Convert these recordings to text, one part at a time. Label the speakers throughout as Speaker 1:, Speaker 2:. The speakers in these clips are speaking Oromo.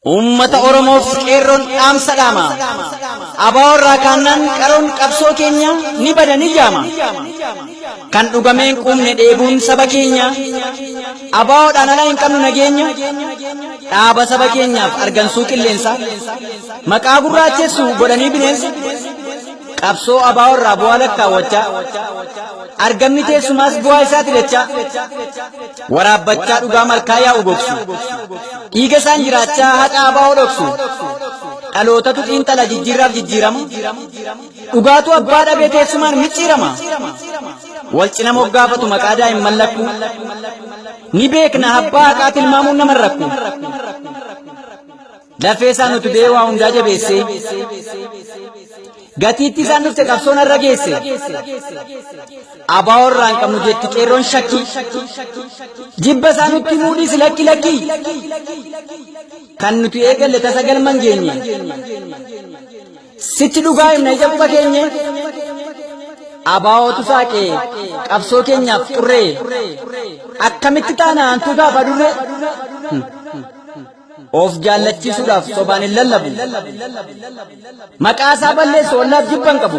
Speaker 1: Ummata Oromoof qeerroon dhaamsa dhaama. Abaawwarraa kaannan qaroon qabsoo keenya ni bada ni jaama. Kan dhugameen quumne dheebuun saba keenya. Abaawoodhaan ala hin qabnu nageenya. Dhaaba saba keenyaaf argansuu qilleensa. Maqaa gurraachessu godhanii bineensa. Qabsoo abaaworraa bu'aa lakkaawwachaa. Argamni teessumaas bu'aa isaati dachaa. Waraabbachaa dhugaa malkaa yaa'u gogsu. Dhiiga isaan jiraachaa haqa abaa'oo dhoksu. Dhalootatu xiinxala jijjiirraaf jijjiirama. Dhugaatu abbaa dhabee teessumaan micciirama. Wal cina moggaafatu maqaa daa'imman lakku. Ni beekna abbaa haqaa tilmaamuun nama rakku. Lafee isaan utubee waa hundaa jabeesse. Gatiitti isaan dhufte qabsoon irra geesse. Abaaworraa hin qabnu jetti qeerroon shakki. Jibba isaan nutti muudhiis lakki lakki. Kan nuti eegalle tasa galman geenye. Sitti dhugaa himna ija quba keenye. Abaawootu saaqee qabsoo keenyaaf xurree. Akkamitti taana hantuu gaafa durre. Of jaallachiisuudhaaf sobaan hin lallabu. Maqaa isaa balleessu ollaaf jibban qabu.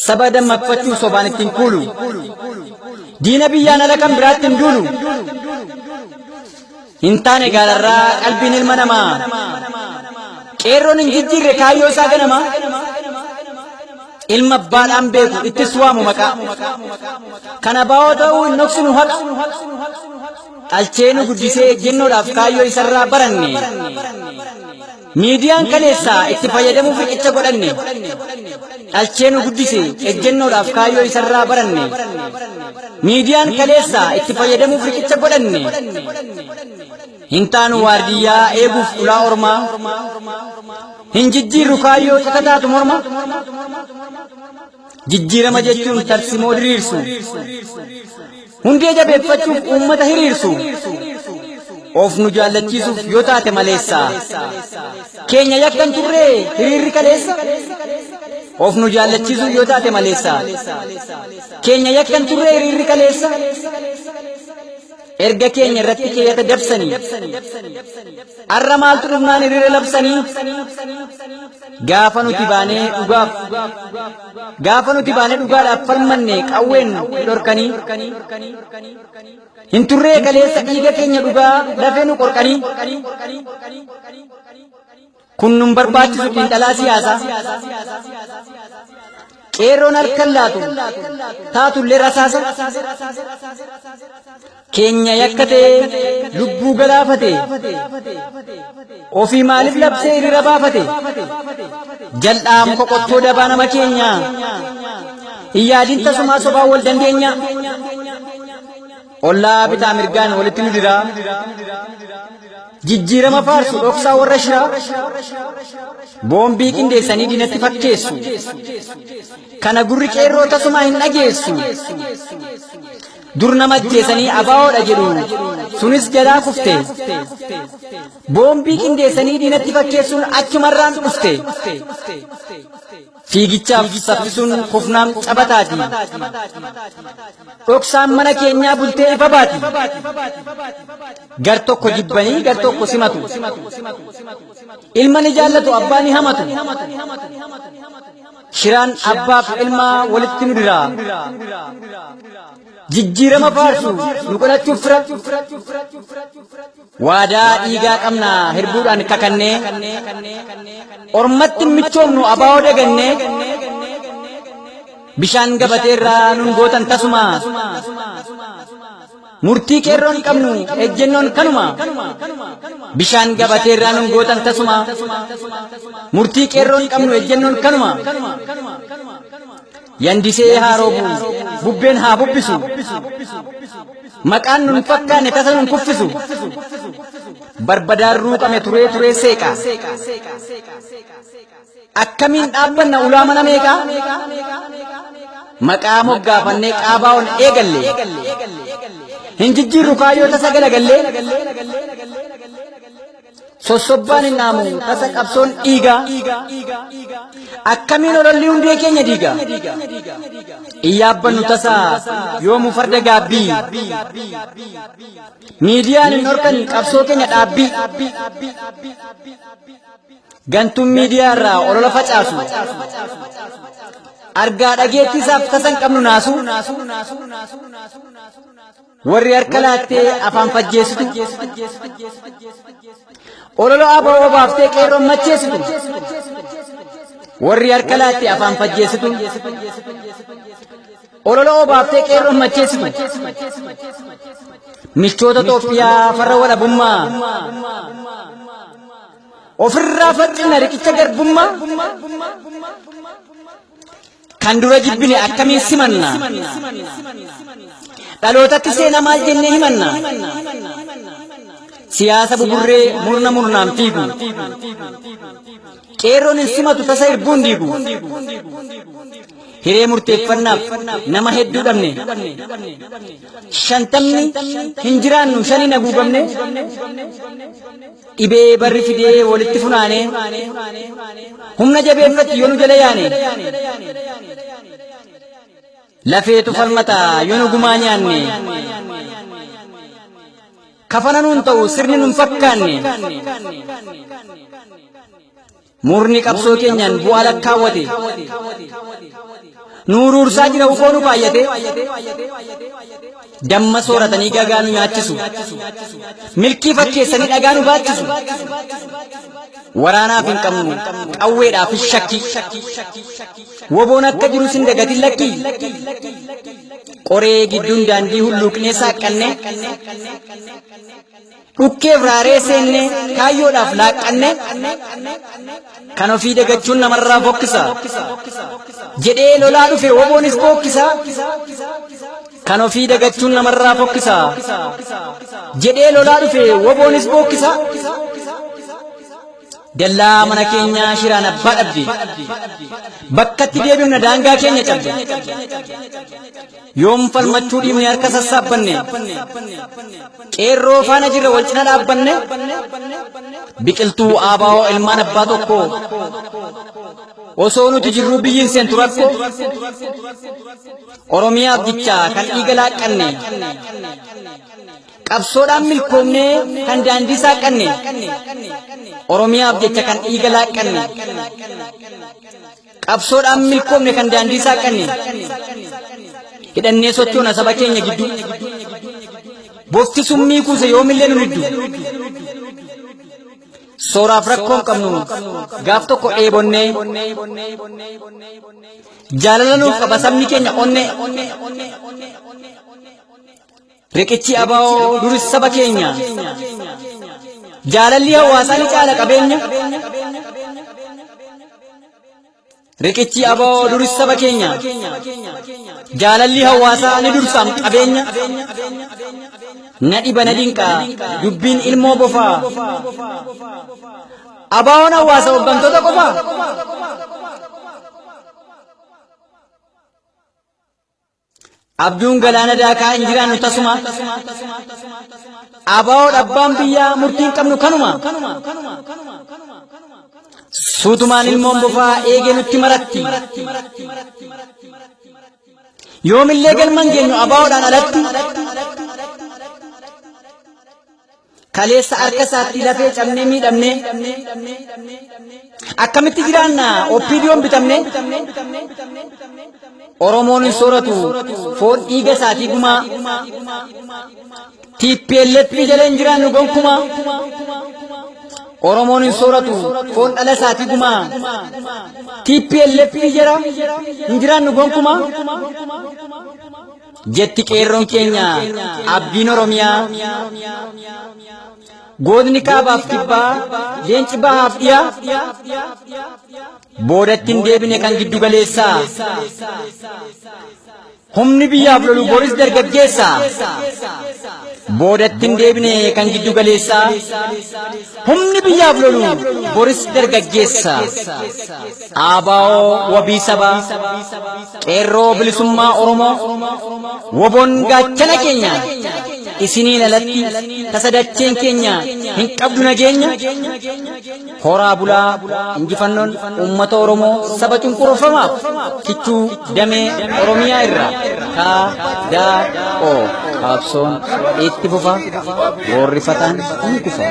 Speaker 1: Saba dammaqfachuu sobaan ittiin kuulu. Diina biyyaan ala kan biraatti hin duulu. Hin taane gaararraa qalbiin ilma namaa. Qeerroon hin jijjiirre kaayyoo isaa ganama. Ilma abbaadhaan beeku ittis waamu maqaa. Kan abaa'oo ta'uu hin dhoksinu haqa. Dhalcheenu guddisee ejjennoodhaaf kaayyoo isarraa baranne. Miidiyaan kaleessaa itti fayyadamuuf riqicha godhanne. Dhalcheenu guddisee ejjennoodhaaf kaayyoo isarraa baranne. Miidiyaan kaleessaa itti fayyadamuuf riqicha godhanne. Hin taanu waardiyyaa eeguuf ulaa ormaa. Hin jijjiirru kaayyoo takataatu morma. Jijjiirama jechuun tarsimoo diriirsu. Hundee jabeeffachuuf uummata hiriirsu. Of nu jaallachiisuuf yoo taate maleessa. Keenya yakkan turree hiriirri kaleessa. Of nu jaallachiisuuf yoo taate maleessa. Keenya yakkan turree hiriirri kaleessa. Erga keenya irratti keeyyata dabsanii. Arra maaltu dhufnaan hiriira labsanii. Gaafa nuti baanee dhugaadhaaf falmanne qawween dhorkanii. Hin turree kaleessa dhiiga keenya dhugaa lafee nu qorqanii. Kun nun barbaachisu xiinxalaa siyaasaa. Qeerroon halkan laatu taatullee rasaasa. Keenya yakkate lubbuu galaafate. Ofii maaliif labsee hiriira baafate. Jal'aa muka qottoo dabaa nama keenya. Hin yaadin tasumaa sobaan wal dandeenya. Ollaa bitaa mirgaan walitti nu diraa. Jijjiirama faarsu dhoksaa warra shiraa. Boombii qindeessanii diinatti fakkeessu. Kana gurri qeerroo tasumaa hin dhageessu. Dur nama ajjeesanii abaawoodha jedhu. Sunis jalaa kufte. Boombii qindeessanii diinatti fakkeessuun achumarraan dhufte. Fiigichaaf saffisuun kufnaam cabataati. Dhoksaan mana keenyaa bultee ifa baati. Gar tokko jibbanii gar tokko simatu. Ilma ni jaallatu abbaa ni hamatu. Shiraan abbaaf ilmaa walitti nu diraa. Jijjiirama faarsu nu godhachuuf fira. Waadaa dhiigaa qabna hirbuudhaan kakannee. Ormatti michoomnu abaa'oo dagannee. Bishaan gabateerraa nun gootan tasuma. Murtii qeerroon qabnu ejjennoon kanuma. Bishaan gabateerraa nun gootan tasuma. Murtii qeerroon qabnu ejjennoon kanuma. Yandisee haa roobu bubbeen haa bubbisu. Maqaan nun fakkaanne tasa nun kuffisu. Barbadaan ruuqame turee seeqa. Akkamiin dhaabbanna ulaa mana meeqaa. Maqaa moggaafannee qaabaa'oon eegalle. Hin jijjiirru kaayyoo tasa galagallee. Sossobbaan hin dhaamu tasa qabsoon dhiigaa. Akkamiin ololli hundee keenya diiga. iyyaabbannu tasaa yoomuu farda gaabbii miidiyaan hin horkan qabsoo keenya dhaabbii gantuun miidiyaa irraa olola facaasu argaa dhageettiisaaf tasan qabnu naasu warri harka laattee afaan fajjeessitu olola aboo baaftee qeerroon macheessitu warri harka laattee afaan fajjeessitu olola obaaftee qeerroon macheessitu michoota Itoophiyaa farra walabummaa ofirraa fadhina riqicha garbummaa kan dura jibbine akkamiin simanna dhalootatti seenaa maal jennee himanna siyaasa buburree murna murnaan fiigu qeerroon hin simatu tasa irbuun diigu hiree murteeffannaaf nama hedduu dhabne shantamni hin jiraannu shaniin haguugamne dhibee barri fidee walitti funaane humna jabeeffatti yoo nu jala yaane lafeetu falmata yoo nu gumaa nyaanne kafana nuun ta'u sirni nun fakkaanne murni qabsoo keenyaan bu'aa lakkaawwate nuuruursaa jira ufoo nu faayyate damma sooratanii gagaa nu nyaachisu milkii fakkeessanii dhagaa nu baachisu waraanaaf hin qabnu qawweedhaaf shakki woboon akka jiru sin dagatin lakki qoree gidduun daandii hulluuqnee saaqqanne dhukkeef raaree seenne kaayyoodhaaf laaqqanne kan ofii dagachuun namarraa fokkisa jedhee lolaa dhufe woboonis bookkisa kan ofii dagachuun namarraa fokkisa jedhee lolaa dhufe woboonis bookkisa dallaa mana keenya shiraan abbaa dhabde bakkatti deebifna daangaa keenya cabde yoom falmachuu dhiibne harka sassaabbanne qeerroo faana jirra wal cina dhaabbanne biqiltuu aabaa'oo ilmaan abbaa tokko osoo nuti jirru biyyiin seentu rakko oromiyaaf jecha kan dhiiga laaqqanne qabsoodhaan milkoomnee kan daandii saaqanne oromiyaaf jecha kan dhiiga laaqqanne qabsoodhaan milkoomne kan daandii saaqanne hidhannee sochoona saba keenya gidduu bofti summii kuuse yoomillee nu hiddu sooraaf rakkoon qabnu gaaf tokko dheebonnee jaalala nuuf qaba sabni keenya onne riqichi abaa'oo duris saba keenya jaalalli hawaasaa ni caala qabeenya riqichi abaa'oo duris saba keenya jaalalli hawaasaa ni dursaam qabeenya na dhiba na dinqaa dubbiin ilmoo bofaa abaa'oon hawaasa hooggantoota qofaa abjuun galaana daakaa hin jiraannu tasuma abaa'oo dhabbaan biyyaa murtiin qabnu kanuma suutumaan ilmoon bofaa eegee nutti maratti yoomillee galman geenyu abaa'oodhaan alatti kaleessa harka isaatti lafee cabnee miidhamne akkamitti jiraanna oppiidiyoon bitamne oromoon hin sooratu foon dhiiga isaatii gumaa TPLF jala hin jiraannu gonkumaa oromoon hin sooratu foon dhala isaatii gumaa TPLF jala hin jiraannu gonkumaa jetti qeerroon keenya abdiin oromiyaa goodni kaabaaf kibbaa leenci bahaaf dhiyaa boodatti hin deebine kan giddu galeessaa humni biyyaaf lolu boris dargaggeessaa boodatti hin deebine kan giddu galeessaa humni biyyaaf lolu boris dargaggeessaa abaa'oo wabii sabaa qeerroo bilisummaa oromoo woboon gaachana keenya isiniin alatti tasadacheen keenya hin qabdu nageenya horaa bulaa injifannoon uummata Oromoo saba cunqurfamaaf kichuu damee Oromiyaa irraa KDO qabsoon itti fufa gorrifataan ni kufa.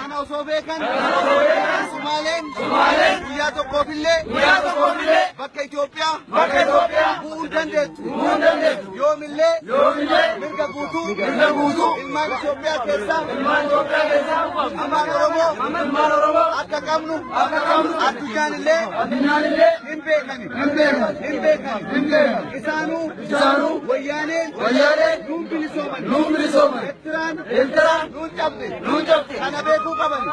Speaker 2: Ana osobekan Somalen guyyaa tokkoofillee bakka Itoophiyaa bu'uun dandeettu yoomillee mirga guutuu ilmaan Itoophiyaa keessaa amaan Oromoo akka qabnu addunyaan hin beekani isaanuu wayyaaneen nuun bilisooman Ertiraan nuun cabde kana beekuu qaban.